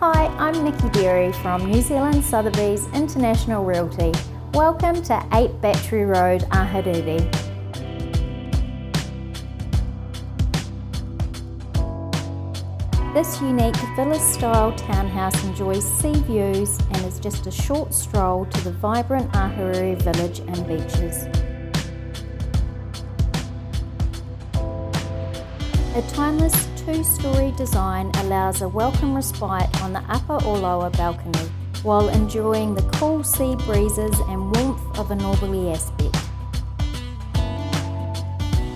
Hi, I'm Nikki Berry from New Zealand Sotheby's International Realty. Welcome to 8 Battery Road, Ahuriri. This unique villa-style townhouse enjoys sea views and is just a short stroll to the vibrant Ahuriri village and beaches. A timeless two-storey design allows a welcome respite on the upper or lower balcony, while enjoying the cool sea breezes and warmth of a northerly aspect.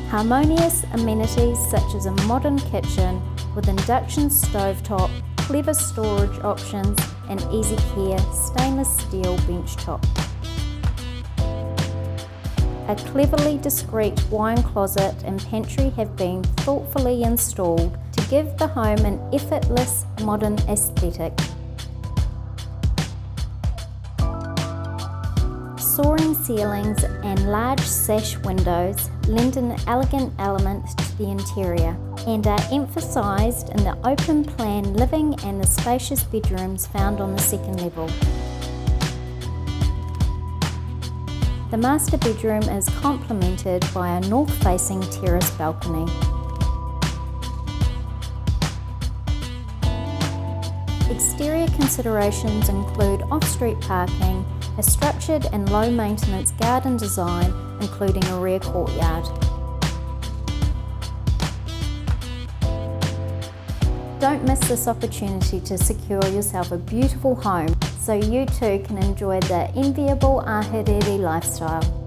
Harmonious amenities such as a modern kitchen with induction stovetop, clever storage options and easy care stainless steel bench top. A cleverly discreet wine closet and pantry have been thoughtfully installed to give the home an effortless modern aesthetic. Soaring ceilings and large sash windows lend an elegant element to the interior and are emphasised in the open plan living and the spacious bedrooms found on the second level. The master bedroom is complemented by a north-facing terrace balcony. Exterior considerations include off-street parking, a structured and low-maintenance garden design, including a rear courtyard. Don't miss this opportunity to secure yourself a beautiful home so you too can enjoy the enviable Ahuriri lifestyle.